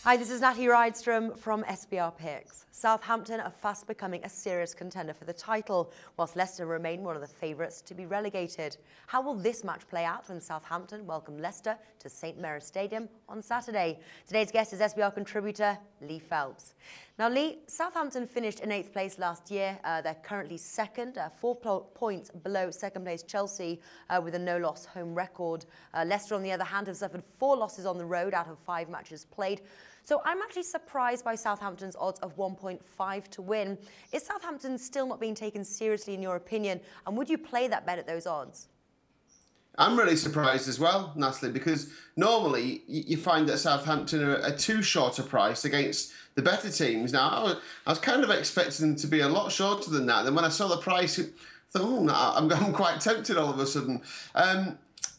Hi, this is Natalie Rydstrom from SBR Picks. Southampton are fast becoming a serious contender for the title, whilst Leicester remain one of the favourites to be relegated. How will this match play out when Southampton welcome Leicester to St Mary's Stadium on Saturday? Today's guest is SBR contributor Lee Phelps. Now, Lee, Southampton finished in 8th place last year. They're currently second, 4 points below second place Chelsea with a no-loss home record. Leicester, on the other hand, have suffered 4 losses on the road out of 5 matches played. So I'm actually surprised by Southampton's odds of 1.5 to win. Is Southampton still not being taken seriously in your opinion? And would you play that bet at those odds? I'm really surprised as well, Natalie, because normally you find that Southampton are too short a price against the better teams. Now, I was kind of expecting them to be a lot shorter than that. Then when I saw the price, I thought, I'm quite tempted all of a sudden.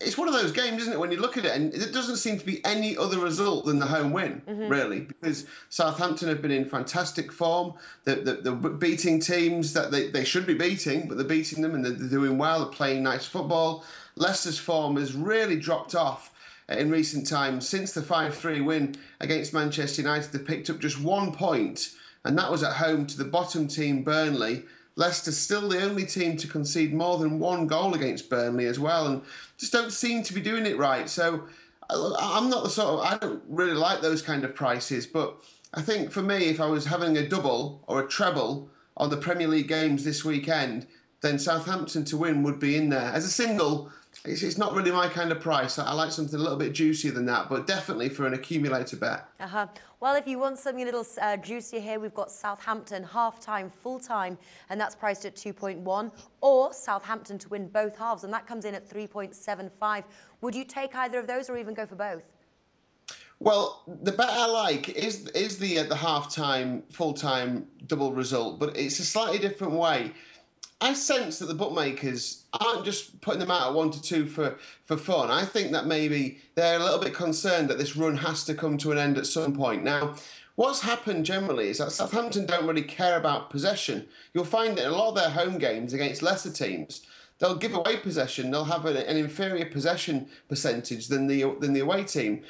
It's one of those games, isn't it, when you look at it, and it doesn't seem to be any other result than the home win, really, because Southampton have been in fantastic form. They're beating teams that they should be beating, but they're beating them and they're doing well, they're playing nice football. Leicester's form has really dropped off in recent times. Since the 5-3 win against Manchester United, they've picked up just 1 point, and that was at home to the bottom team, Burnley. Leicester's still the only team to concede more than 1 goal against Burnley as well, and just don't seem to be doing it right. So I'm not the sort of, I don't really like those kind of prices, but I think for me, if I was having a double or a treble on the Premier League games this weekend, then Southampton to win would be in there. As a single, it's not really my kind of price. I like something a little bit juicier than that, but definitely for an accumulator bet. Well, if you want something a little juicier here, we've got Southampton half-time, full-time, and that's priced at 2.1, or Southampton to win both halves, and that comes in at 3.75. Would you take either of those or even go for both? Well, the bet I like is the half-time, full-time double result, but it's a slightly different way. I sense that the bookmakers aren't just putting them out at 1 to 2 for fun. I think that maybe they're a little bit concerned that this run has to come to an end at some point. Now, what's happened generally is that Southampton don't really care about possession. You'll find that in a lot of their home games against lesser teams, they'll give away possession. They'll have an inferior possession percentage than the away team.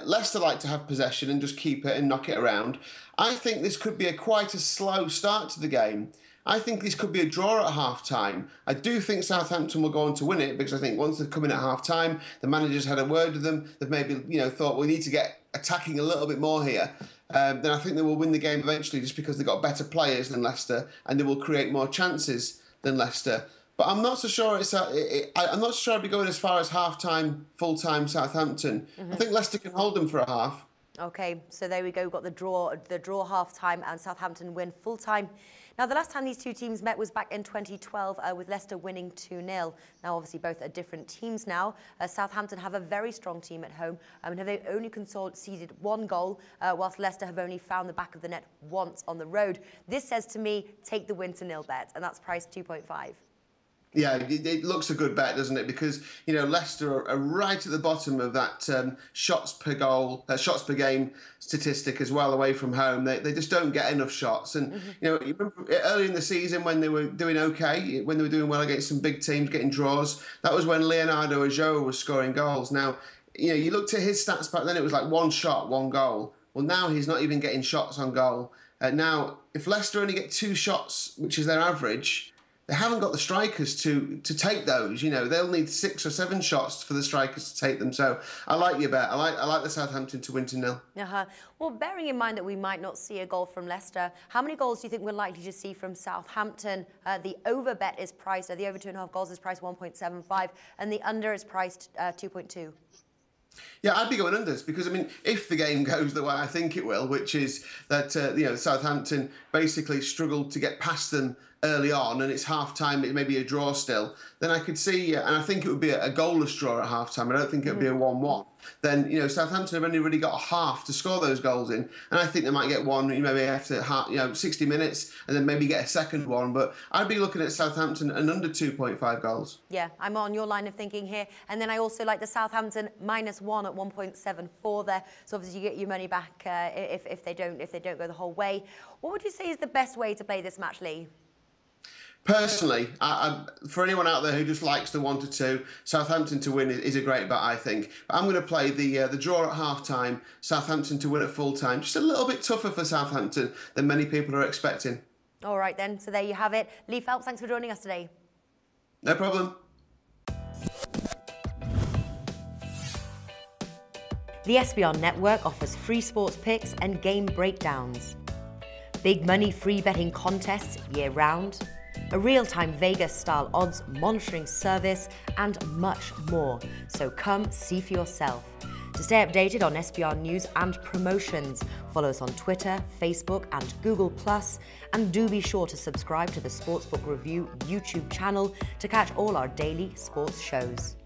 Leicester like to have possession and just keep it and knock it around. I think this could be quite a slow start to the game. I think this could be a draw at half-time. I do think Southampton will go on to win it because I think once they've come in at half-time, the manager's had a word with them. They've maybe thought we need to get attacking a little bit more here. Then I think they will win the game eventually just because they've got better players than Leicester and they will create more chances than Leicester. But I'm not so sure I'm not sure I'd be going as far as half-time, full-time Southampton. I think Leicester can hold them for a half. Okay, so there we go. We've got the draw half-time and Southampton win full-time. Now, the last time these two teams met was back in 2012 with Leicester winning 2-0. Now, obviously, both are different teams now. Southampton have a very strong team at home and have only conceded 1 goal, whilst Leicester have only found the back of the net once on the road. This says to me, take the win to nil bet, and that's priced 2.5. Yeah, it looks a good bet, doesn't it? Because Leicester are right at the bottom of that shots per game statistic as well away from home. They just don't get enough shots. And you remember early in the season when they were doing okay, when they were doing well against some big teams, getting draws. That was when Leonardo Ulloa was scoring goals. Now, you looked at his stats back then; it was like 1 shot, 1 goal. Well, now he's not even getting shots on goal. Now, if Leicester only get 2 shots, which is their average, they haven't got the strikers to take those. They'll need 6 or 7 shots for the strikers to take them. So I like your bet. I like the Southampton to win 2-0. Well, bearing in mind that we might not see a goal from Leicester, how many goals do you think we're likely to see from Southampton? The over bet is priced, the over 2.5 goals is priced 1.75, and the under is priced 2.2. Yeah, I'd be going unders because, if the game goes the way I think it will, which is that, Southampton basically struggled to get past them early on and it's half-time, it may be a draw still, then I could see, and I think it would be a goalless draw at half-time. I don't think it would be a 1-1. Then, Southampton have only really got a half to score those goals in, and I think they might get one, maybe after 60 minutes, and then maybe get a second one. But I'd be looking at Southampton and under 2.5 goals. Yeah, I'm on your line of thinking here, and then I also like the Southampton -1 at 1.74 there. So obviously you get your money back if they don't go the whole way. What would you say is the best way to play this match, Lee? Personally, for anyone out there who just likes the 1-2, Southampton to win is a great bet, I think. But I'm going to play the draw at half-time, Southampton to win at full-time. Just a little bit tougher for Southampton than many people are expecting. All right then, so there you have it. Lee Phelps, thanks for joining us today. No problem. The SBR Network offers free sports picks and game breakdowns, big money free betting contests year-round, a real-time Vegas-style odds monitoring service, and much more. So come see for yourself. To stay updated on SBR news and promotions, follow us on Twitter, Facebook, and Google+, and do be sure to subscribe to the Sportsbook Review YouTube channel to catch all our daily sports shows.